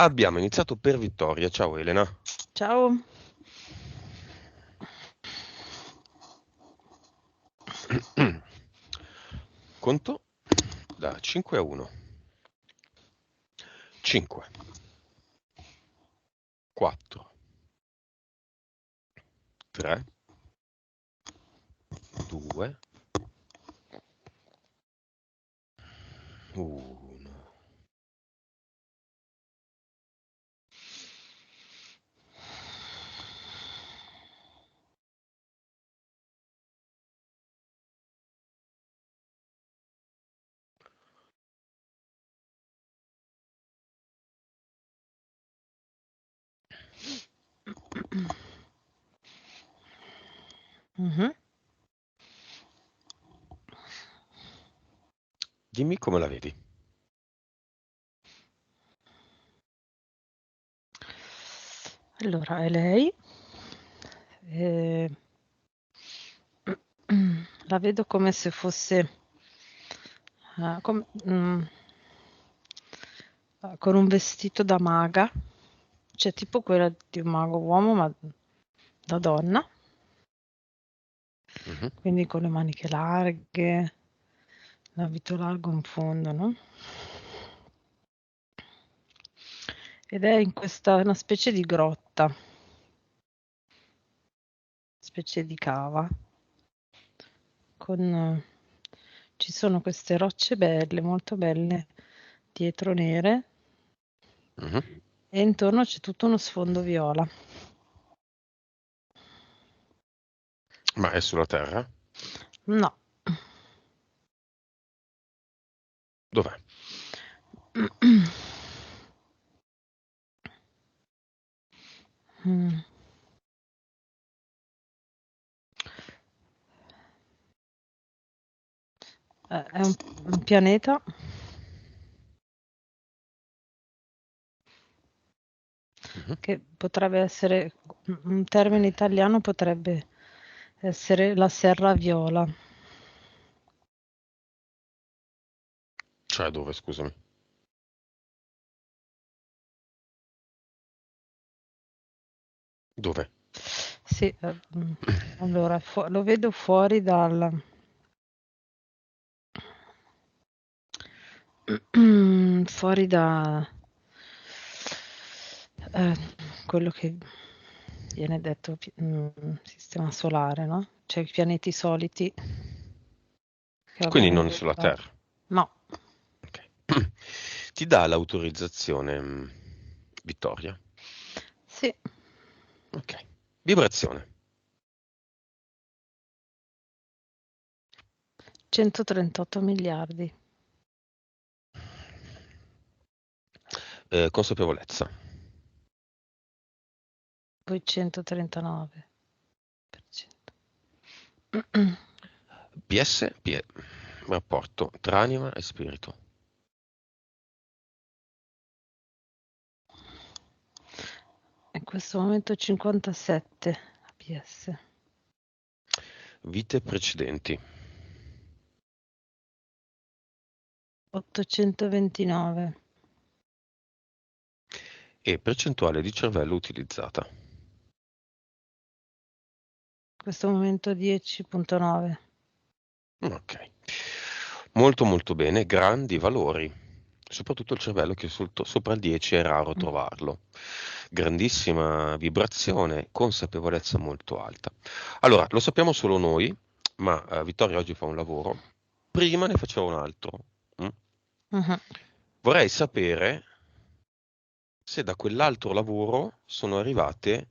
Abbiamo iniziato per Vittoria. Ciao Elena. Ciao. Conto da 5 a 1. 5, 4, 3, 2, 1. Mhm. Dimmi come la vedi. Allora, è lei. Eh, la vedo come se fosse con un vestito da maga, cioè tipo quella di un mago uomo, ma da donna, Mhm. quindi con le maniche larghe, l'abito largo in fondo, no? Ed è in questa una specie di grotta, specie di cava, con ci sono queste rocce belle, molto belle, dietro nere, Mhm. e intorno c'è tutto uno sfondo viola. Ma è sulla Terra? No. Dov'è? Mm. È un pianeta Mhm. che potrebbe essere, un termine italiano potrebbe essere la serra viola. Cioè dove, scusami? Dove? Sì, allora lo vedo fuori dal fuori da eh, quello che viene detto sistema solare, no? Cioè i pianeti soliti che Quindi abbiamo non sulla incontrato. Terra. No, Ok. Ti dà l'autorizzazione, Vittoria? sì, Ok. Vibrazione. 138 miliardi, Consapevolezza. poi 139%. PS, rapporto tra anima e spirito. In questo momento 57 APS, Vite precedenti. 829, E percentuale di cervello utilizzata. in questo momento 10,9. Ok. Molto molto bene, grandi valori. Soprattutto il cervello che sopra il 10 è raro trovarlo. Grandissima vibrazione, consapevolezza molto alta. Allora, lo sappiamo solo noi, ma Vittorio oggi fa un lavoro. Prima ne faceva un altro. Mm? Mhm. Vorrei sapere se da quell'altro lavoro sono arrivate,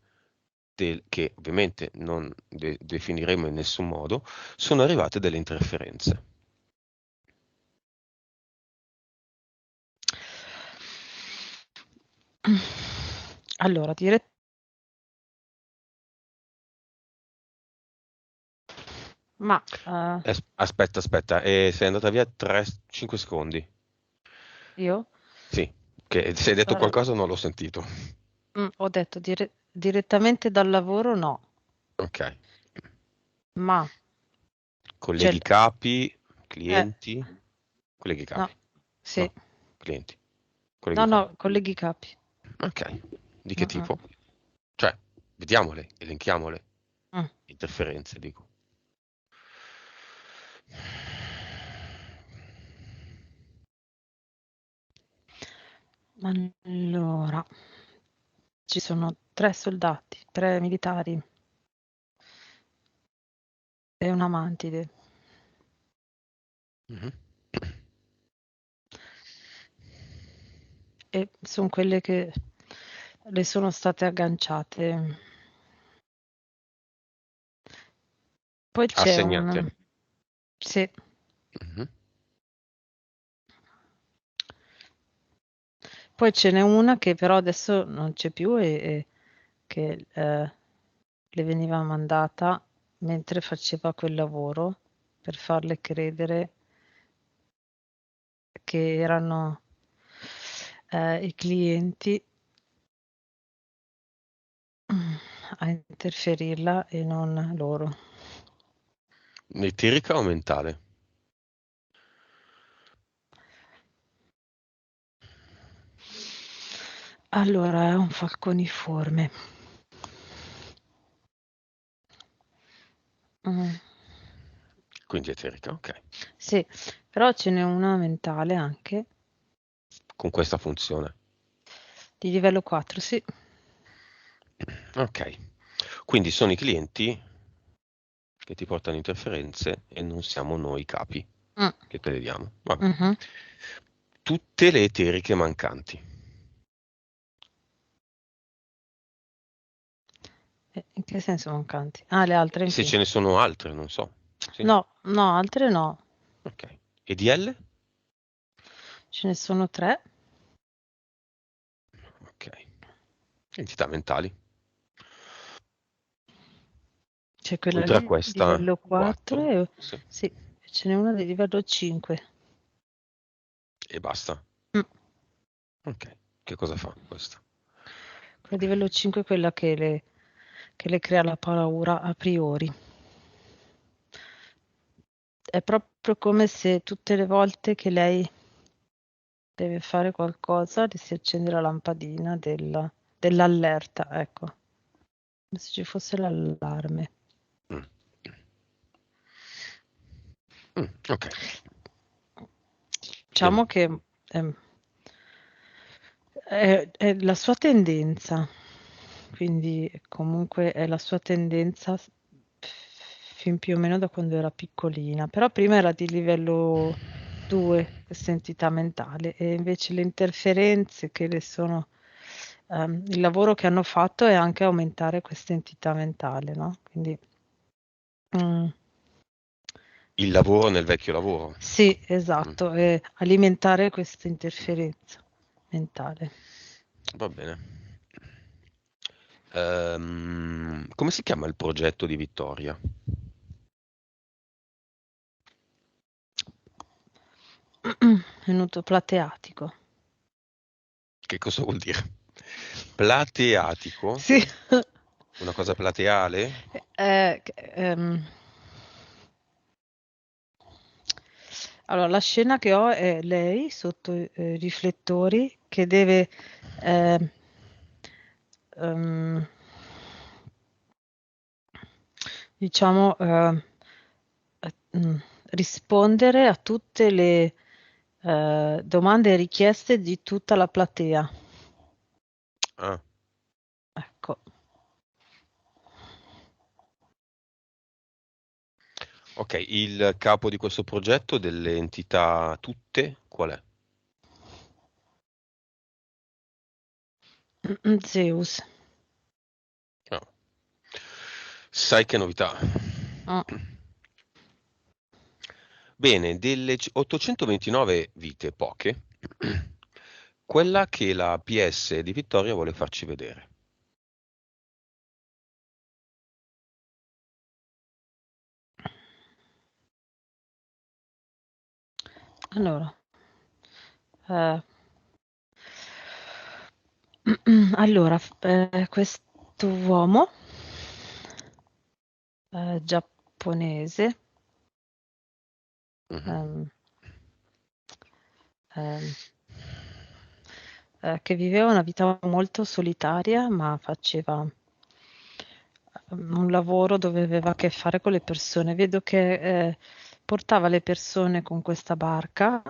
che ovviamente non definiremo in nessun modo, sono arrivate delle interferenze. Allora, ma Aspetta, sei andata via 5 secondi. io Sì, che se hai detto allora, qualcosa non l'ho sentito. ho detto direttamente dal lavoro no, Ok. ma c'è, Colleghi capi, eh, clienti, colleghi no, capi. sì, No, clienti, colleghi no, capi. no, colleghi capi. Ok. Di che Mm, tipo? Cioè, vediamole, elenchiamole. mm. Interferenze, dico. Allora, ci sono 3 soldati, 3 militari e una mantide. Mhm. E son quelle che le sono state agganciate. Poi c'è Assegnate. un sì, Mhm. poi ce n'è una che però adesso non c'è più e che, le veniva mandata mentre faceva quel lavoro per farle credere che erano, i clienti a interferirla e non loro. Eterica o mentale? Allora, è un falconiforme. Mh. Quindi eterica, ok. Sì, però ce n'è una mentale anche, Con questa funzione. di livello 4, sì. Ok. Quindi sono i clienti che ti portano interferenze e non siamo noi capi Mh. che te le diamo. Vabbè. Mh-mh. Tutte le eteriche mancanti. In che senso mancanti? Ah, le altre in Se più. ce ne sono altre, non so. Sì? No, no, altre no. Ok. EDL? Ce ne sono 3. Ok. Entità mentali. C'è quella Oltre a lì di questa, livello 4 4. e Sì. sì, e ce n'è una di livello 5. E basta. Mh. Ok. Che cosa fa questa? Quella di livello 5 è quella che le crea la paura a priori. È proprio come se tutte le volte che lei deve fare qualcosa le si accende la lampadina dell'allerta, ecco. Come se ci fosse l'allarme. Mm. Ok. Diciamo Bene. che, ehm, è la sua tendenza, quindi comunque è la sua tendenza fin più o meno da quando era piccolina, però prima era di livello 2 questa entità mentale e invece le interferenze che le sono il lavoro che hanno fatto è anche aumentare questa entità mentale, no, quindi mh. Il lavoro nel vecchio lavoro. Sì, Mm. esatto, alimentare questa interferenza mentale. Va bene. Come si chiama il progetto di Vittoria? Venuto plateatico. Che cosa vuol dire? Plateatico? Sì. Una cosa plateale? Che, allora, la scena che ho è lei sotto i riflettori che deve ehm, ehm, diciamo rispondere a tutte le domande e richieste di tutta la platea. Ah, Ecco. ok. Il capo di questo progetto delle entità tutte qual è? Zeus. No. Sai che novità? Ah, Bene, delle 829 vite poche, quella che la PS di Vittoria vuole farci vedere. allora, eh, allora, quest'uomo giapponese, Mhm. ehm, ehm, che viveva una vita molto solitaria, ma faceva un lavoro dove aveva a che fare con le persone. Vedo che portava le persone con questa barca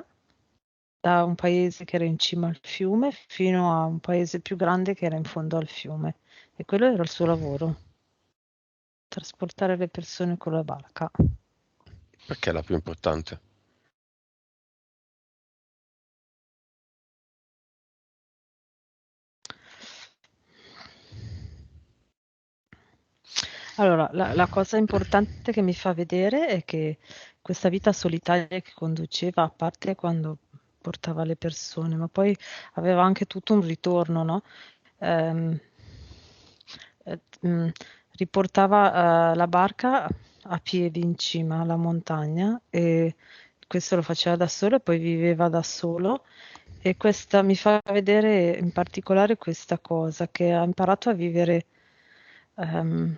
da un paese che era in cima al fiume fino a un paese più grande che era in fondo al fiume. E quello era il suo lavoro, trasportare le persone con la barca. Perché è la più importante? Allora, la cosa importante che mi fa vedere è che questa vita solitaria che conduceva, a parte quando portava le persone, ma poi aveva anche tutto un ritorno, no? Ehm, eh, mh, riportava la barca a piedi in cima alla montagna e questo lo faceva da solo e poi viveva da solo e questa mi fa vedere in particolare questa cosa che ha imparato a vivere ehm,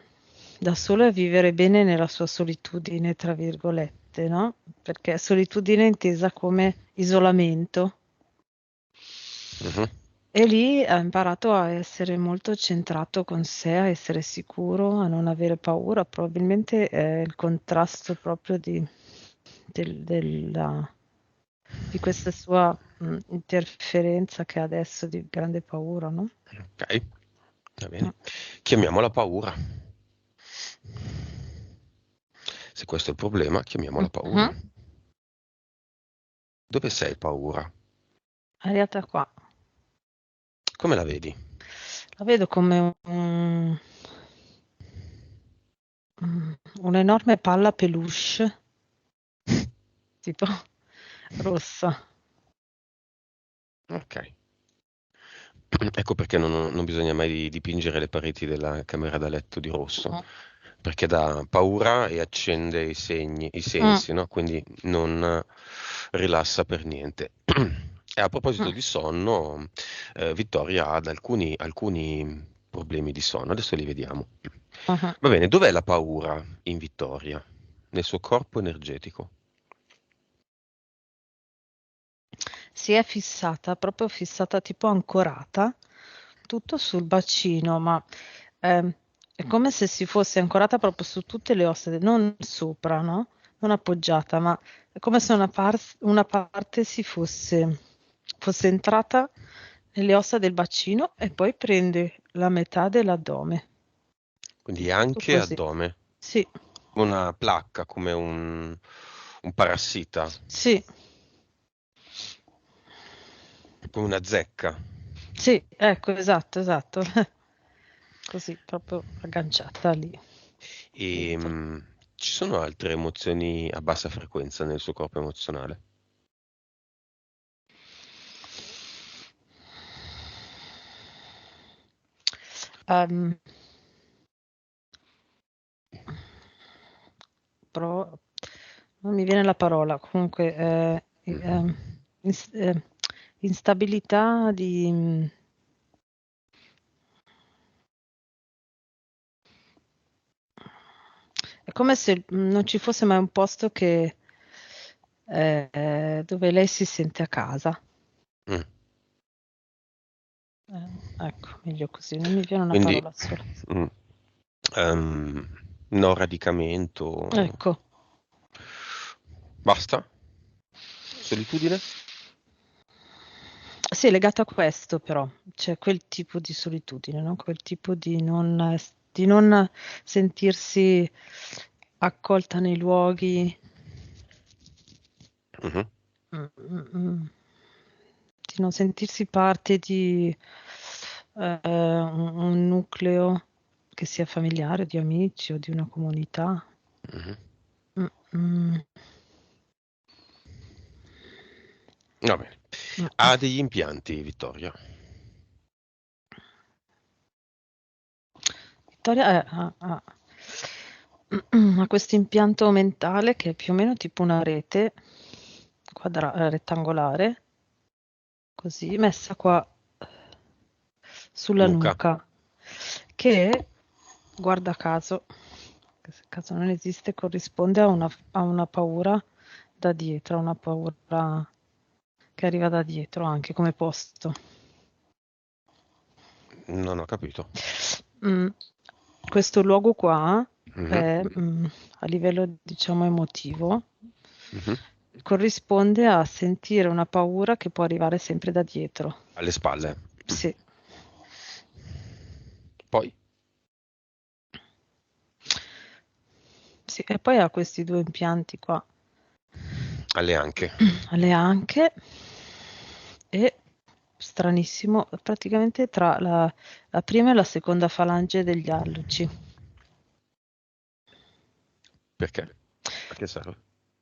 da solo e a vivere bene nella sua solitudine, tra virgolette, no? Perché solitudine è intesa come isolamento. Mhm. E lì ha imparato a essere molto centrato con sé, a essere sicuro, a non avere paura. Probabilmente è il contrasto proprio di questa sua interferenza che ha adesso di grande paura, no? Ok, va bene. Chiamiamola paura. Se questo è il problema, chiamiamola paura. Mhm. Dove sei, paura? È arrivata qua. Come la vedi? La vedo come un'enorme palla peluche, tipo rossa. Ok. Ecco perché non bisogna mai dipingere le pareti della camera da letto di rosso, Mm. perché dà paura e accende i Mm, sensi, no? Quindi non rilassa per niente. E a proposito mm, di sonno, Vittoria ha alcuni problemi di sonno, adesso li vediamo. mhm. Va bene, dov'è la paura in Vittoria? Nel suo corpo energetico. Si è fissata, proprio fissata, tipo ancorata, tutto sul bacino, ma ehm, è come se si fosse ancorata proprio su tutte le ossa, non sopra, no? Non appoggiata, ma è come se una parte fosse entrata nelle ossa del bacino e poi prende la metà dell'addome. Quindi Tutto anche così. addome, Sì, una placca come un parassita, sì, come una zecca. sì, ecco, esatto, esatto. Così, proprio agganciata lì, E dentro. ci sono altre emozioni a bassa frequenza nel suo corpo emozionale? Ehm, però non mi viene la parola, comunque Mm. instabilità di. È come se non ci fosse mai un posto dove lei si sente a casa. Mm. Ecco, meglio così, non mi viene una Quindi parola sola. mm, ehm, no radicamento, Ecco, basta? Solitudine? sì, è legato a questo però, c'è quel tipo di solitudine, no? Quel tipo di non sentirsi accolta nei luoghi, Mhm. mm, mm, mm, di non sentirsi parte di un nucleo che sia familiare, di amici o di una comunità. Mhm. Mm, mm, Va bene. mm. Ha degli impianti, Vittoria? Vittoria ha questo impianto mentale che è più o meno tipo una rete rettangolare, così messa qua sulla Nuca? nuca, che guarda caso, che se caso non esiste, corrisponde a una paura da dietro, a una paura che arriva da dietro anche come posto. Non ho capito. Mm, Questo luogo qua Mhm, è, a livello, diciamo, emotivo, mhm. corrisponde a sentire una paura che può arrivare sempre da dietro. Alle spalle. Sì, Poi, sì. E poi ha questi due impianti qua alle anche. alle anche e stranissimo, praticamente tra la prima e la seconda falange degli alluci. Perché? A che serve?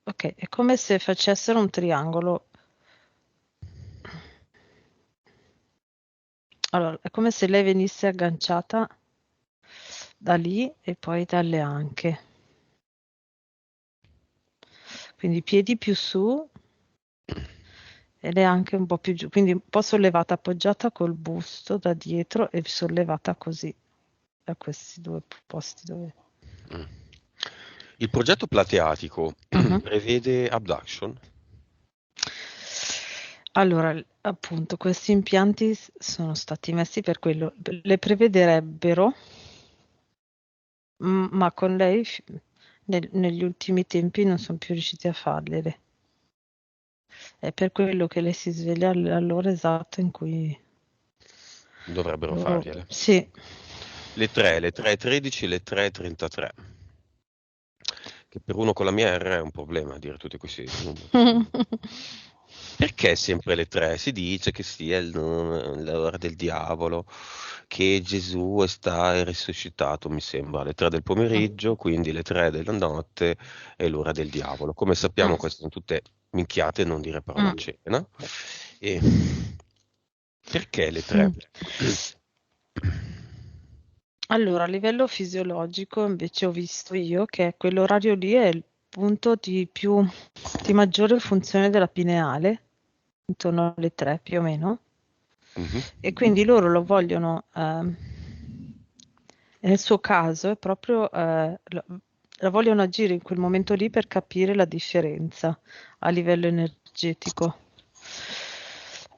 Ok, è come se facessero un triangolo. Allora, è come se lei venisse agganciata da lì e poi dalle anche. Quindi i piedi più su e le anche un po' più giù. Quindi un po' sollevata, appoggiata col busto da dietro e sollevata così da questi due posti dove. Mm. Il progetto Plateatico Mhm. prevede abduction? Allora, appunto, questi impianti sono stati messi per quello. Le prevederebbero, ma con lei negli ultimi tempi non sono più riusciti a fargliele. È per quello che lei si sveglia all'ora esatta in cui Dovrebbero loro. fargliele. Sì. Le 3.13 e le 3.33. Che per uno con la mia R è un problema dire tutti questi numeri. Perché sempre le 3? Si dice che sia l'ora del diavolo, che Gesù è risuscitato, mi sembra, alle 3 del pomeriggio, quindi le 3 della notte è l'ora del diavolo. Come sappiamo, Mm, queste sono tutte minchiate, non dire mm, parolacce, no? E perché le mm. 3? Allora, a livello fisiologico, invece, ho visto io che quell'orario lì è il punto di maggiore funzione della pineale, intorno alle 3 più o meno, Mhm. e quindi loro lo vogliono, nel suo caso, è proprio, la vogliono agire in quel momento lì per capire la differenza a livello energetico.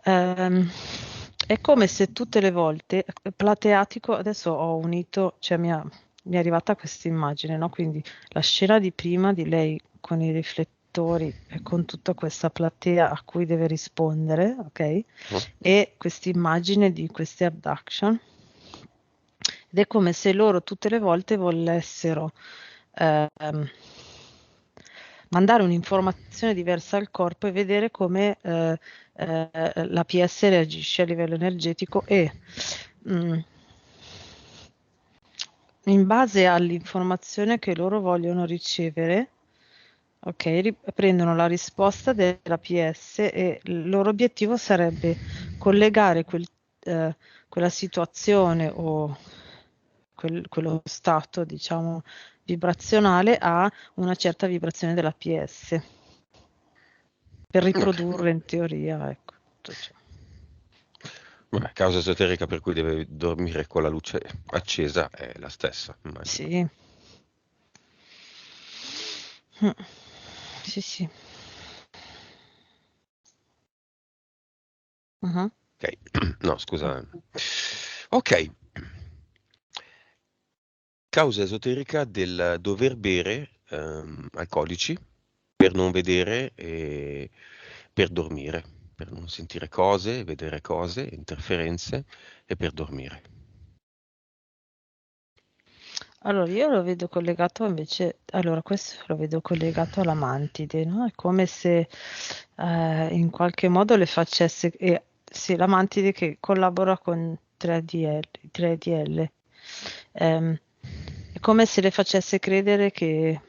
Ehm, è come se tutte le volte, Plateatico, adesso ho unito, cioè mi è arrivata questa immagine, no? Quindi la scena di prima di lei con i riflettori e con tutta questa platea a cui deve rispondere, ok? E questa immagine di queste abduction. Ed è come se loro tutte le volte volessero ehm, mandare un'informazione diversa al corpo e vedere come la PS reagisce a livello energetico e mh, in base all'informazione che loro vogliono ricevere, ok, prendono la risposta della PS e il loro obiettivo sarebbe collegare eh, quella situazione o quello stato, diciamo, vibrazionale a una certa vibrazione della PS per Ok. riprodurre in teoria, ecco, tutto ciò. Vabbè, causa esoterica per cui deve dormire con la luce accesa è la stessa, immagino. Sì. Mm. Sì, sì. Mhm. Ok, no, scusa. Ok, causa esoterica del dover bere alcolici per non vedere e per dormire, per non sentire cose, vedere cose, interferenze e per dormire. Allora, io lo vedo collegato invece, allora questo lo vedo collegato alla mantide, no? È come se in qualche modo le facesse, sì, la mantide che collabora con 3DL, 3DL. È come se le facesse credere che,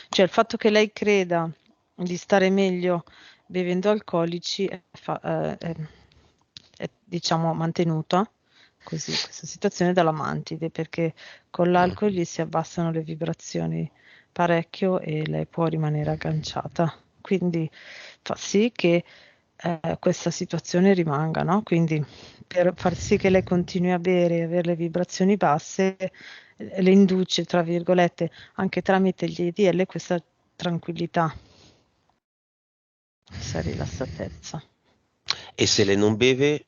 cioè il fatto che lei creda di stare meglio bevendo alcolici è, diciamo, mantenuta così questa situazione dalla mantide perché con Mm, l'alcol gli si abbassano le vibrazioni parecchio e lei può rimanere agganciata. Quindi fa sì che questa situazione rimanga, no? Quindi per far sì che lei continui a bere e avere le vibrazioni basse, le induce, tra virgolette, anche tramite gli EDL questa tranquillità, questa rilassatezza. E se lei non beve,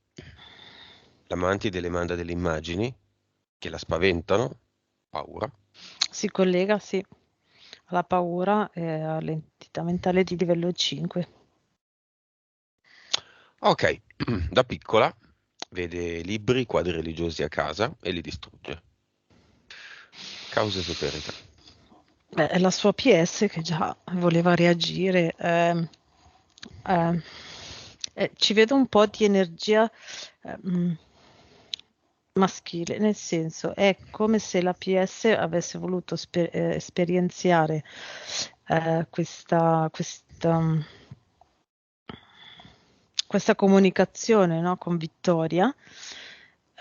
La mantide le manda delle immagini che la spaventano, paura. Si collega, sì, alla paura e all'entità mentale di livello 5. Ok, da piccola vede libri, quadri religiosi a casa e li distrugge. Causa esoterica. Beh, è la sua PS che già voleva reagire. Ehm, ci vedo un po' di energia maschile, nel senso è come se la PS avesse voluto esperienziare questa comunicazione, no, con Vittoria,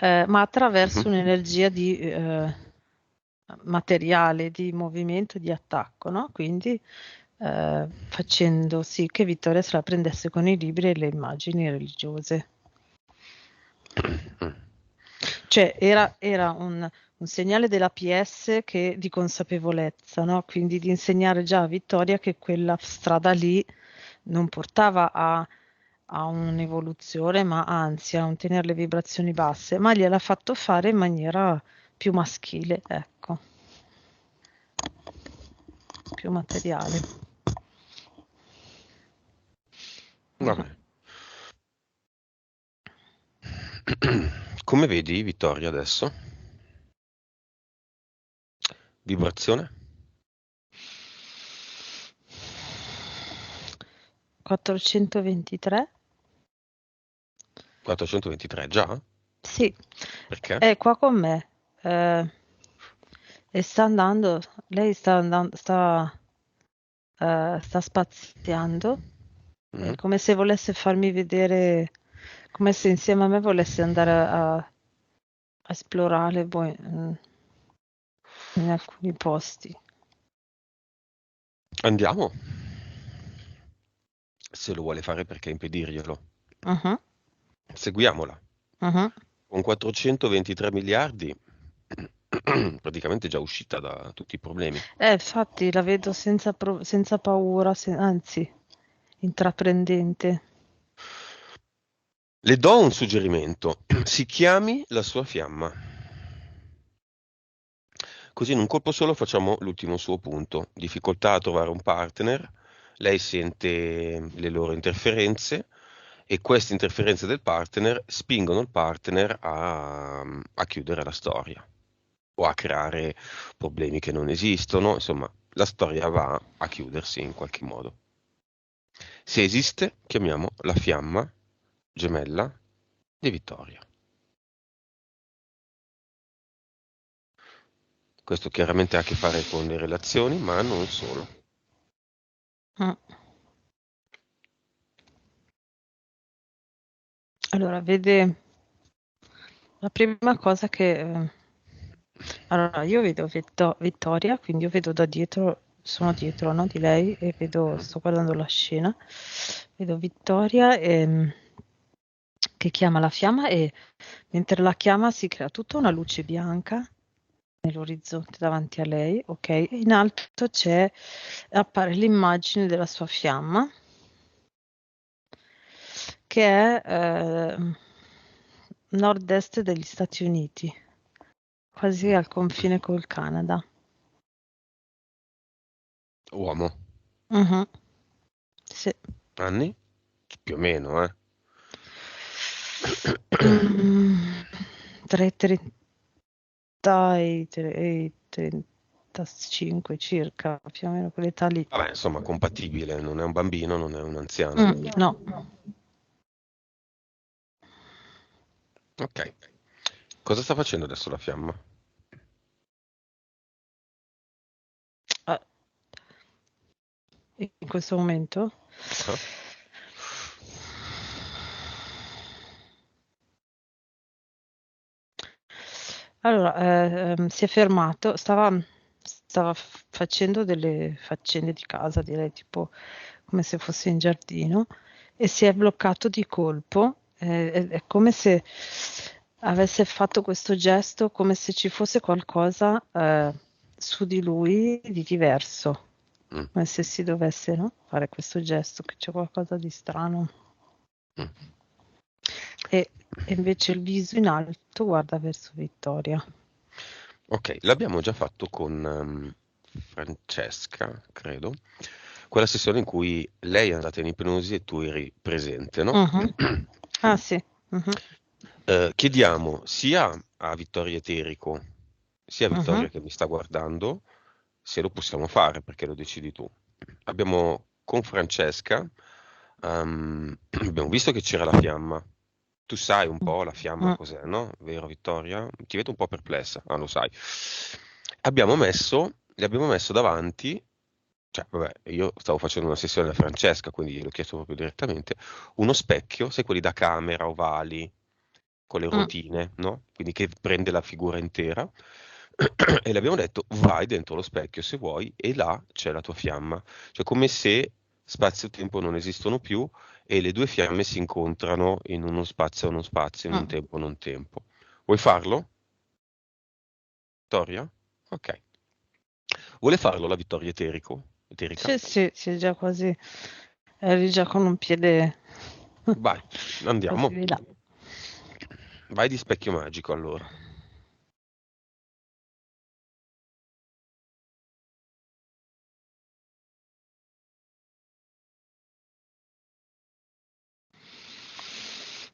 ma attraverso Mhm. un'energia di materiale, di movimento, di attacco, no? Quindi facendo sì che Vittoria se la prendesse con i libri e le immagini religiose. Cioè era un segnale della PS di consapevolezza, no? Quindi di insegnare già a Vittoria che quella strada lì non portava a un'evoluzione, ma anzi a un tenere le vibrazioni basse, ma gliel'ha fatto fare in maniera più maschile, ecco, più materiale. Va bene. Come vedi, Vittoria, adesso? Vibrazione? 423? 423, già? Sì, Perché? è qua con me. E sta andando, lei sta andando, sta spaziando, è Mhm. come se volesse farmi vedere, come se insieme a me volesse andare a esplorare in alcuni posti. Andiamo. Se lo vuole fare, perché impedirglielo? Mhm, Seguiamola. mhm. Con 423 miliardi, praticamente già uscita da tutti i problemi. Infatti la vedo senza paura, anzi, intraprendente. Le do un suggerimento. Si chiami la sua fiamma. Così in un colpo solo facciamo l'ultimo suo punto. Difficoltà a trovare un partner, lei sente le loro interferenze e queste interferenze del partner spingono il partner a chiudere la storia o a creare problemi che non esistono. Insomma, la storia va a chiudersi in qualche modo. Se esiste, chiamiamo la fiamma gemella di Vittoria. Questo chiaramente ha a che fare con le relazioni, ma non solo. Mm. Allora, vede la prima cosa che allora io vedo Vittoria, quindi io vedo da dietro, sono dietro, no, di lei e vedo, Mhm. sto guardando la scena, vedo Vittoria che chiama la fiamma e mentre la chiama si crea tutta una luce bianca nell'orizzonte davanti a lei, ok? E in alto appare l'immagine della sua fiamma che è nord-est degli Stati Uniti, quasi al confine col Canada. Uomo. Mhm, sì. Anni? Più o meno, eh. Tra i 30 e i 35 circa, più o meno quell'età lì. Vabbè, insomma, compatibile, non è un bambino, non è un anziano. No. Ok. Cosa sta facendo adesso la fiamma? Ah, in questo momento? Ah, Allora, si è fermato, stava facendo delle faccende di casa, direi, tipo come se fosse in giardino, e si è bloccato di colpo. È come se avesse fatto questo gesto, come se ci fosse qualcosa su di lui di diverso, mm, come se si dovesse, no, fare questo gesto, che c'è qualcosa di strano. mm. e invece il viso in alto guarda verso Vittoria. Ok, l'abbiamo già fatto con Francesca, credo, quella sessione in cui lei è andata in ipnosi e tu eri presente, no? Mhm. Ah sì. Mhm. Chiediamo sia a Vittorio Eterico, sia a Mhm. Vittoria che mi sta guardando, se lo possiamo fare, perché lo decidi tu. Abbiamo con Francesca, abbiamo visto che c'era la fiamma. Tu sai un po' la fiamma Mm. cos'è, no? Vero Vittoria? Ti vedo un po' perplessa. Ah, lo sai. Le abbiamo messo davanti, cioè, vabbè, io stavo facendo una sessione a Francesca, quindi gliel'ho chiesto proprio direttamente, uno specchio, sai quelli da camera, ovali, con le Mm. rotine, no? Quindi che prende la figura intera. E le abbiamo detto, vai dentro lo specchio se vuoi, e là c'è la tua fiamma. Cioè, come se spazio e tempo non esistono più e le due fiamme si incontrano in uno spazio non spazio, in un Mm. tempo non tempo. Vuoi farlo, Vittoria? Ok. Vuole farlo la Vittoria Eterica? Sì, sì, sì, già quasi. Eri già con un piede Vai, quasi andiamo. di là. Vai di specchio magico allora.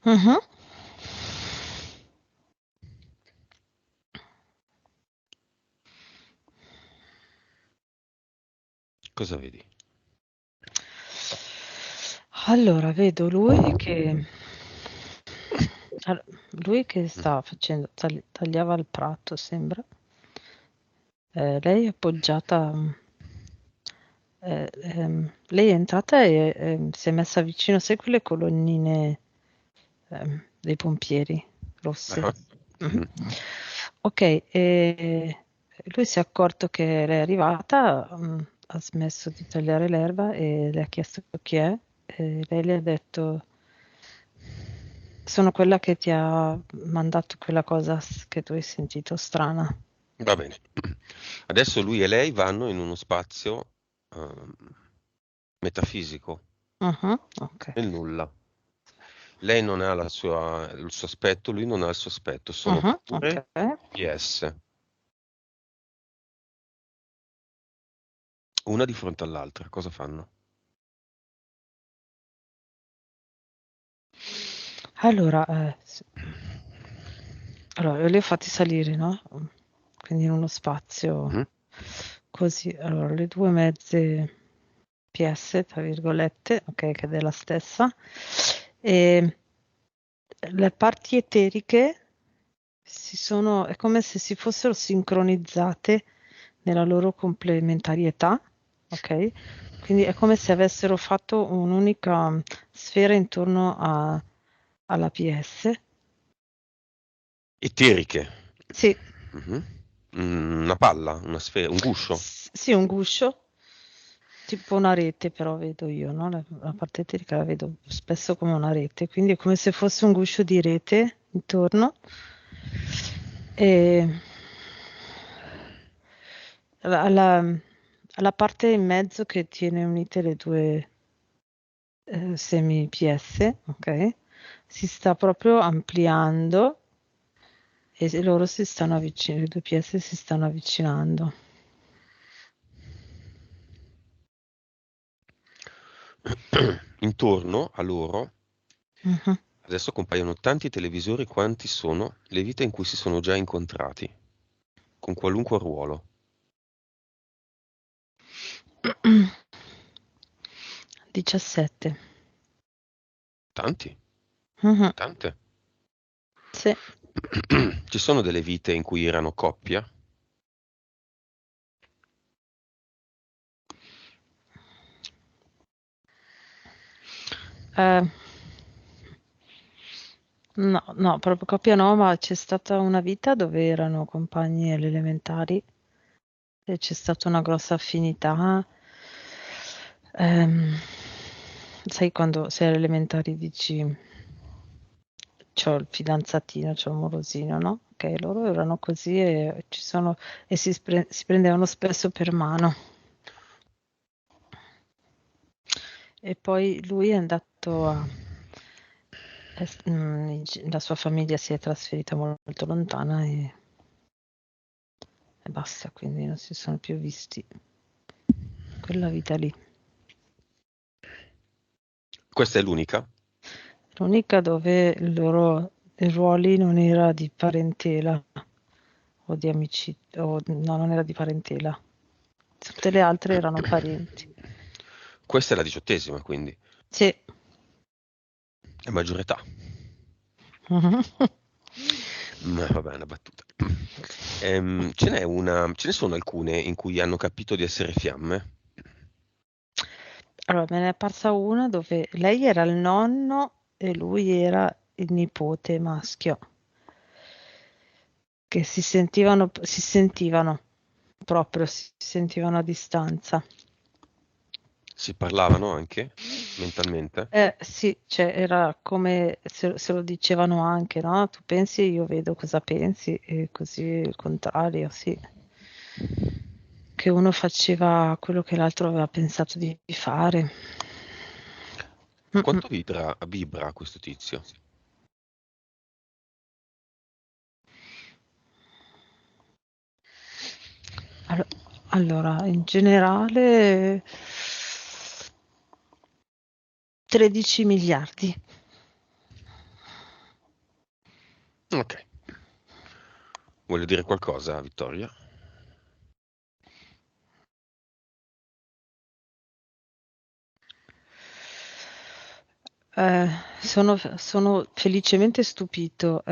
Mhm. Cosa vedi? Allora, vedo lui che sta facendo, tagliava il prato, sembra. Lei è appoggiata, lei è entrata e si è messa vicino, sai quelle colonnine dei pompieri rosse? Ah, Mhm. mhm. Ok, e lui si è accorto che lei è arrivata, ha smesso di tagliare l'erba e le ha chiesto chi è. E lei le ha detto: sono quella che ti ha mandato quella cosa che tu hai sentito strana. Va bene. Adesso lui e lei vanno in uno spazio ehm, metafisico, Mhm, ok. nel nulla. Lei non ha il suo aspetto, lui non ha il suo aspetto, sono Mhm, ok. pure PS, una di fronte all'altra. Cosa fanno? Allora, allora, li ho fatti salire, no? Quindi in uno spazio Mhm. così. Allora, le due mezze PS, tra virgolette, ok, che è della stessa. E le parti eteriche è come se si fossero sincronizzate nella loro complementarietà, ok? Quindi è come se avessero fatto un'unica sfera intorno alla PS. Eteriche. Sì, Mhm. Una palla, una sfera, un guscio. sì, un guscio, tipo una rete, però vedo io, no? La parte eterica la vedo spesso come una rete, quindi è come se fosse un guscio di rete intorno. E alla, alla parte in mezzo che tiene unite le due semi PS, ok? Si sta proprio ampliando e loro si stanno avvicinando, le due PS si stanno avvicinando. Intorno a loro Mhm. adesso compaiono tanti televisori quanti sono le vite in cui si sono già incontrati, con qualunque ruolo. 17. Tanti, Mhm. tante. Sì. Ci sono delle vite in cui erano coppia? Eh, no, no, proprio coppia no, ma c'è stata una vita dove erano compagni alle elementari e c'è stata una grossa affinità. Ehm, sai quando sei alle elementari dici c'ho il fidanzatino, c'ho il morosino, no? Ok, loro erano così e si prendevano spesso per mano. E poi lui è andato la sua famiglia si è trasferita molto lontana e basta, quindi non si sono più visti quella vita lì. Questa è l'unica? L'unica dove i ruoli non era di parentela o di amicizia, no, non era di parentela. Tutte le altre erano parenti. Questa è la 18ª, quindi Sì. è maggiore età. Vabbè, è una battuta. Ce ne sono alcune in cui hanno capito di essere fiamme? Allora, me ne è parsa una dove lei era il nonno e lui era il nipote maschio, che si sentivano proprio, si sentivano a distanza. Si parlavano anche mentalmente? Sì, cioè era come se lo dicevano anche, no? Tu pensi, io vedo cosa pensi, e così il contrario, sì. Che uno faceva quello che l'altro aveva pensato di fare. Mm-mm. Quanto vibra questo tizio? Allora, in generale 13 miliardi. Ok. Voglio dire qualcosa, Vittoria? Eh, sono felicemente stupito.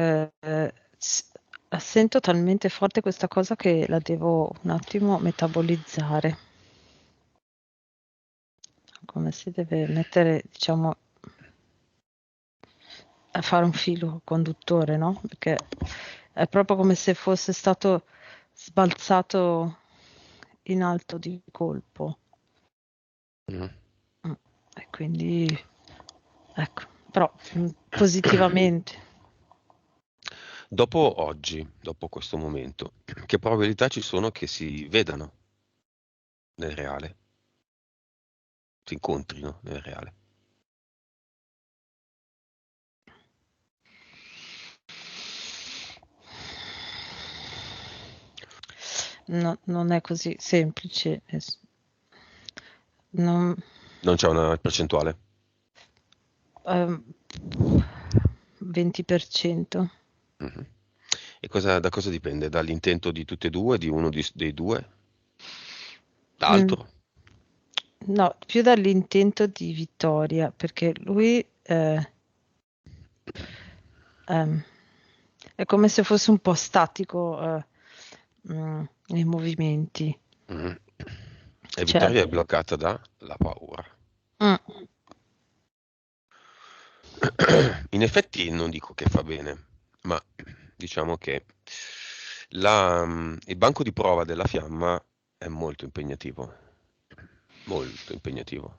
Sento talmente forte questa cosa che la devo un attimo metabolizzare. Come si deve mettere, diciamo, a fare un filo conduttore, no? Perché è proprio come se fosse stato sbalzato in alto di colpo. Mm. Mm. E quindi, ecco, però positivamente. Dopo oggi, dopo questo momento, che probabilità ci sono che si vedano nel reale? Si incontrino nel reale? No, non è così semplice. Non, Non c'è una percentuale? ehm, 20%. Mhm. E da cosa dipende? Dall'intento di tutti e due, di uno dei due? Mm, L'altro? no, più dall'intento di vittoria, perché lui ehm, è come se fosse un po' statico nei movimenti. Mhm. E Cioè, Vittoria è bloccata dalla paura. mm, In effetti non dico che fa bene, ma diciamo che il banco di prova della fiamma è molto impegnativo, molto impegnativo.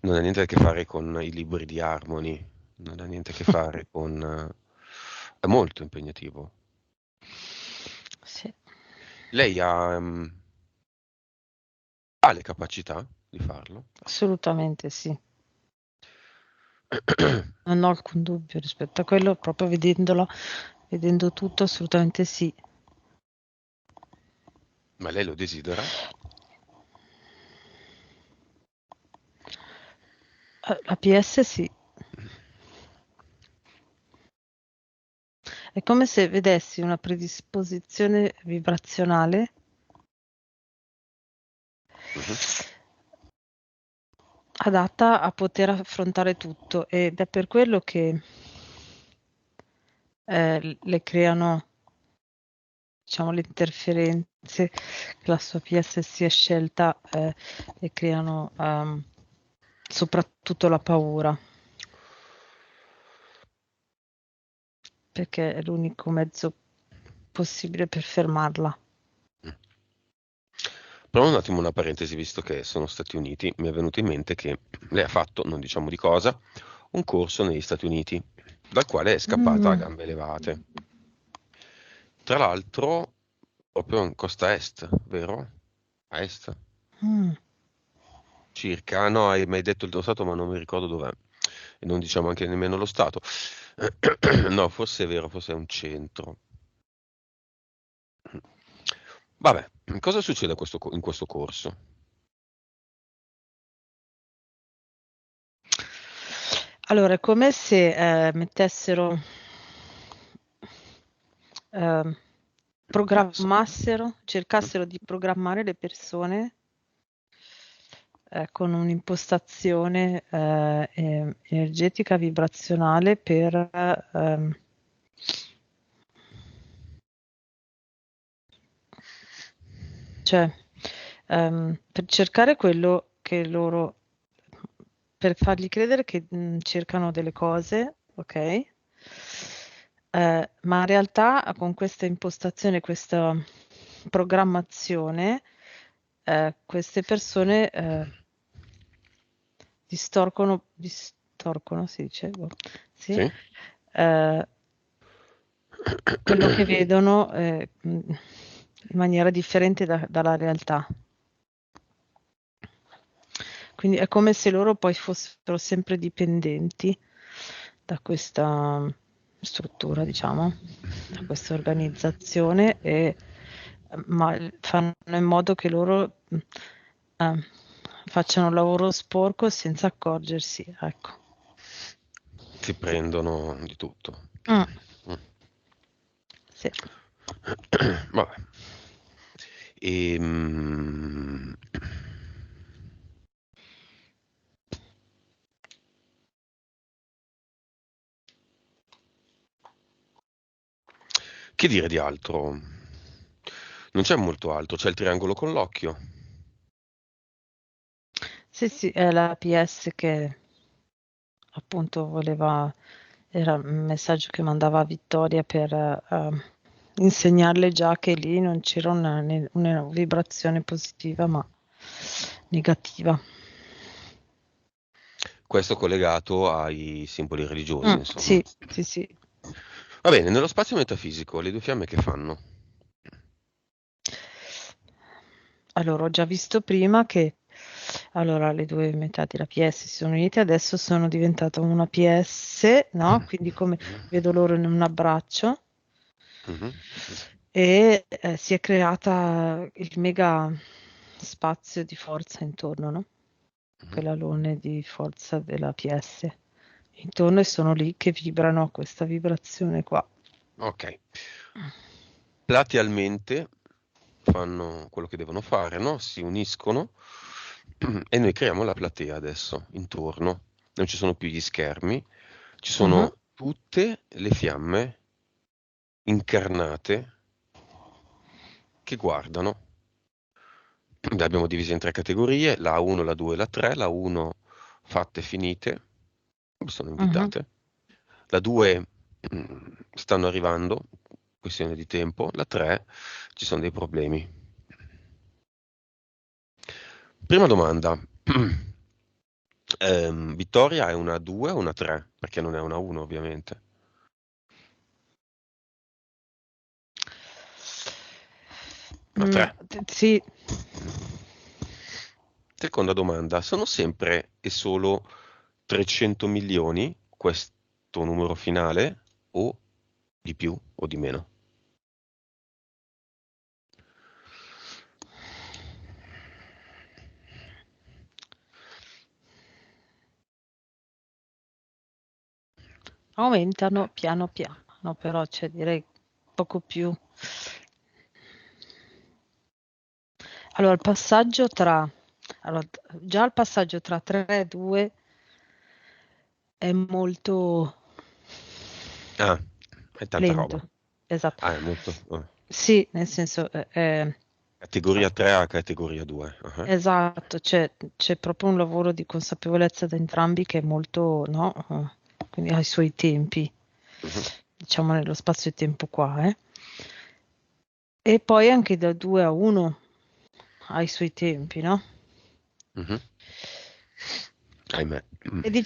Non ha niente a che fare con i libri di Harmony, non ha niente a che fare con... è molto impegnativo. sì, Lei ha le capacità di farlo? assolutamente sì. Non ho alcun dubbio rispetto a quello, proprio vedendo tutto, assolutamente sì. Ma lei lo desidera? La PS sì. È come se vedessi una predisposizione vibrazionale Mhm. adatta a poter affrontare tutto ed è per quello che le creano, diciamo, le interferenze che la sua PS si è scelta, le creano soprattutto la paura, perché è l'unico mezzo possibile per fermarla. Però un attimo una parentesi, visto che sono Stati Uniti, mi è venuto in mente che lei ha fatto, non diciamo di cosa, un corso negli Stati Uniti, dal quale è scappata a Mm, gambe levate. Tra l'altro, proprio in costa est, vero? A est? mm. circa. Ah, no, mi hai detto lo stato, ma non mi ricordo dov'è. E non diciamo anche nemmeno lo stato. No, forse è vero, forse è un centro. Vabbè, cosa succede in questo corso? Allora, è come se mettessero, ehm, cercassero di programmare le persone con un'impostazione energetica, vibrazionale cioè, per cercare quello che loro, per fargli credere che cercano delle cose, ok? Ma in realtà con questa impostazione, questa programmazione, queste persone distorcono, si dice, boh, sì, Sì? eh, quello che vedono in maniera differente dalla realtà. Quindi è come se loro poi fossero sempre dipendenti da questa struttura, diciamo, da questa organizzazione, ma fanno in modo che loro eh, facciano un lavoro sporco senza accorgersi, ecco. Si prendono di tutto. Mm, Mm. sì. Vabbè. E, che dire di altro? Non c'è molto altro, c'è il triangolo con l'occhio. Sì, sì, è la PS che appunto era un messaggio che mandava a Vittoria per insegnarle già che lì non c'era una vibrazione positiva, ma negativa. Questo collegato ai simboli religiosi, insomma. Sì, sì, sì. Va bene, nello spazio metafisico, le due fiamme che fanno? Allora, ho già visto prima che allora, le due metà della PS si sono unite, adesso sono diventata una PS, no? Quindi come Mhm, vedo loro in un abbraccio mhm, e si è creata il mega spazio di forza intorno, no? mhm. Quell'alone di forza della PS intorno e sono lì che vibrano questa vibrazione qua. Ok. Platealmente fanno quello che devono fare, no? Si uniscono e noi creiamo la platea adesso, intorno. Non ci sono più gli schermi, ci Mhm, sono tutte le fiamme incarnate che guardano. Le abbiamo divise in tre categorie, la 1, la 2 e la 3. La 1 fatte e finite, sono mhm. invitate. La 2 stanno arrivando, questione di tempo. La 3 ci sono dei problemi. Prima domanda. Vittoria è una 2 o una 3? Perché non è una 1 ovviamente. Una 3. Sì, Seconda domanda, sono sempre e solo 300 milioni questo numero finale o di più o di meno? aumentano piano piano, però cioè, direi poco più. Allora, allora, già il passaggio tra 3 e 2 è molto Ah, è tanta roba. lento, esatto. Ah, è molto... Sì, nel senso, Categoria 3 a categoria 2. Ah, esatto, c'è proprio un lavoro di consapevolezza da entrambi che è molto, no? Quindi ha i suoi tempi, mhm, diciamo nello spazio-tempo qua, eh. E poi anche da 2 a 1 ha i suoi tempi, no? mhm. Ahimè. E, di-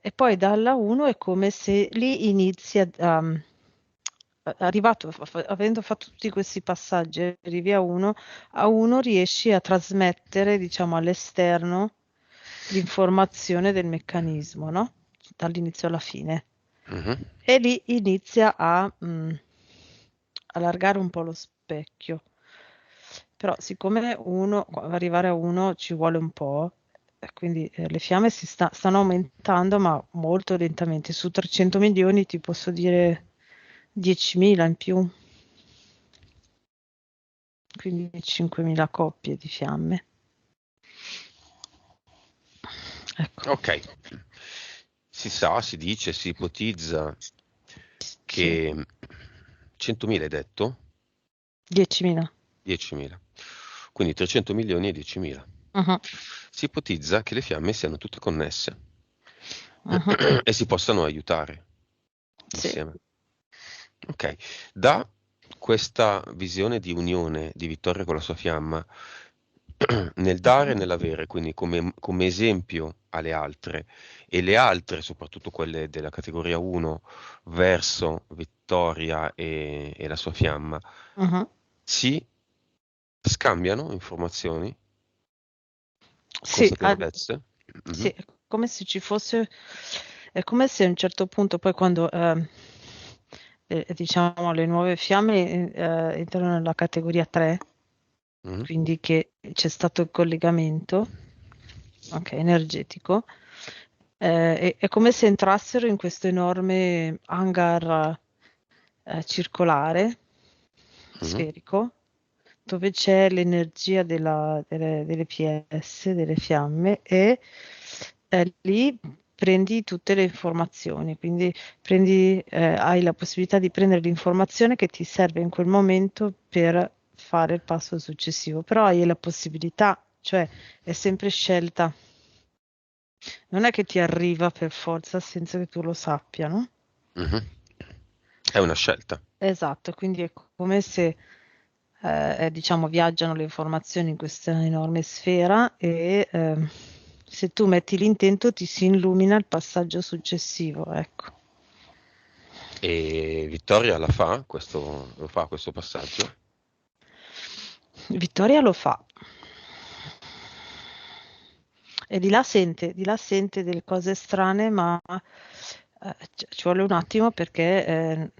e poi dalla 1 è come se lì inizi arrivato, avendo fatto tutti questi passaggi, arrivi a uno riesci a trasmettere, diciamo, all'esterno l'informazione del meccanismo, no? Dall'inizio alla fine. Mhm. E lì inizia a allargare un po' lo specchio. Però siccome arrivare a uno ci vuole un po', quindi le fiamme stanno aumentando, ma molto lentamente. Su 300 milioni ti posso dire 10.000 in più, quindi 5.000 coppie di fiamme. Ecco, Ok, si dice, si ipotizza sì, che 100.000 hai detto? 10.000. 10.000. Quindi 300 milioni e 10.000. Mhm, Si ipotizza che le fiamme siano tutte connesse mhm, e si possano aiutare sì. insieme. Ok, da questa visione di unione di Vittoria con la sua fiamma, nel dare e nell'avere, quindi come esempio alle altre, e le altre, soprattutto quelle della categoria 1, verso Vittoria e la sua fiamma, Mhm. si scambiano informazioni, Sì, consapevolezze. sì, Mhm, è come se ci fosse, è come se a un certo punto, poi quando diciamo le nuove fiamme entrano nella categoria 3, mhm, quindi che c'è stato il collegamento, ok, energetico, è come se entrassero in questo enorme hangar circolare, mhm. sferico, dove c'è l'energia delle PS, delle fiamme, e lì prendi tutte le informazioni, quindi hai la possibilità di prendere l'informazione che ti serve in quel momento per fare il passo successivo, però hai la possibilità, cioè è sempre scelta, non è che ti arriva per forza senza che tu lo sappia, no? Mhm. È una scelta. Esatto, quindi è come se diciamo viaggiano le informazioni in questa enorme sfera e se tu metti l'intento ti si illumina il passaggio successivo, ecco. E Vittoria lo fa questo passaggio? Vittoria lo fa e di là sente delle cose strane, ma ci vuole un attimo perché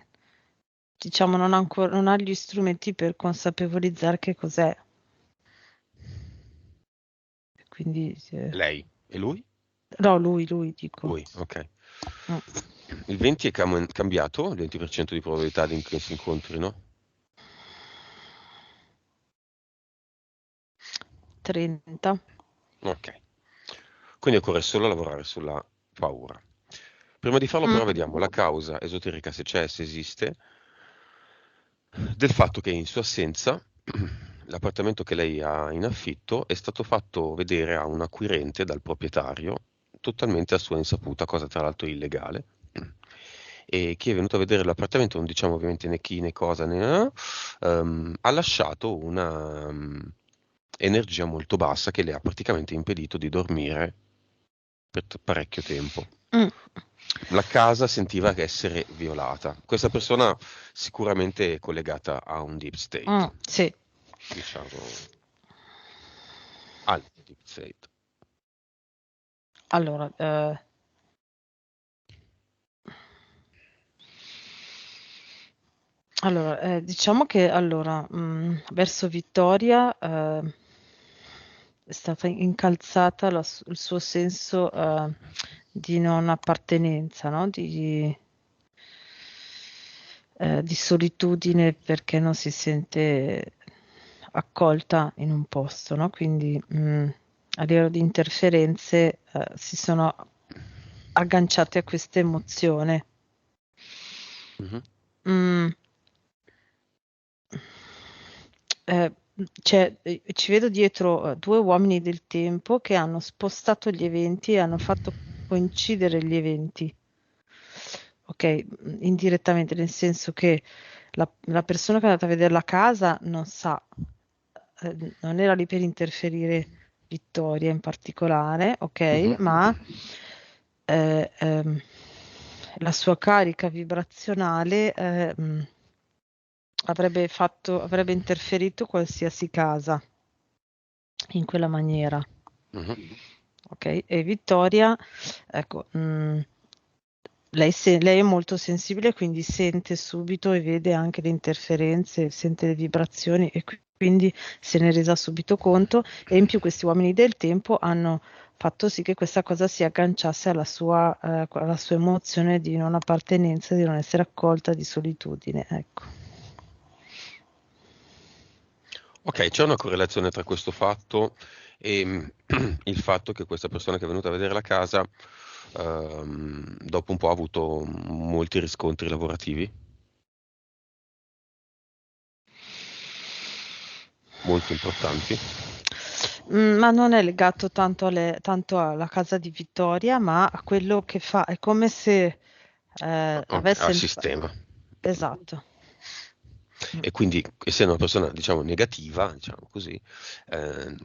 diciamo non ha gli strumenti per consapevolizzare che cos'è. Quindi, Lei. E lui? no, lui dico. Lui, ok. Mm. Il 20 è cambiato, il 20% di probabilità che si incontrino? 30. Ok. Quindi occorre solo lavorare sulla paura. Prima di farlo Mm. però vediamo la causa esoterica, se c'è, se esiste, del fatto che in sua assenza l'appartamento che lei ha in affitto è stato fatto vedere a un acquirente dal proprietario, totalmente a sua insaputa, cosa tra l'altro illegale. E chi è venuto a vedere l'appartamento, non diciamo ovviamente né chi né cosa, ha lasciato una energia molto bassa che le ha praticamente impedito di dormire per parecchio tempo. Mm. La casa sentiva essere violata. Questa persona sicuramente è collegata a un deep Mm, state, sì, diciamo al deep state. allora, diciamo che allora, verso Vittoria è stata incalzata il suo senso di non appartenenza, no? Di solitudine perché non si sente accolta in un posto, no? Quindi a livello di interferenze si sono agganciate a questa emozione. Mhm, Mm, ci vedo dietro due uomini del tempo che hanno spostato gli eventi e hanno fatto coincidere gli eventi. Ok, indirettamente, nel senso che la persona che è andata a vedere la casa non sa, non era lì per interferire Vittoria in particolare, ok, mhm, ma eh, ehm, la sua carica vibrazionale. avrebbe interferito qualsiasi casa in quella maniera. Mhm. Ok? E Vittoria, ecco, lei è molto sensibile, quindi sente subito e vede anche le interferenze, sente le vibrazioni e quindi se ne è resa subito conto, e in più questi uomini del tempo hanno fatto sì che questa cosa si agganciasse alla sua emozione di non appartenenza, di non essere accolta, di solitudine. Ecco. Ok, c'è una correlazione tra questo fatto e il fatto che questa persona che è venuta a vedere la casa, dopo un po' ha avuto molti riscontri lavorativi, molto importanti. Ma non è legato tanto alla casa di Vittoria, ma a quello che fa. È come se Ok, avesse al sistema. Esatto. Mm. E quindi, essendo una persona, diciamo, negativa, diciamo così,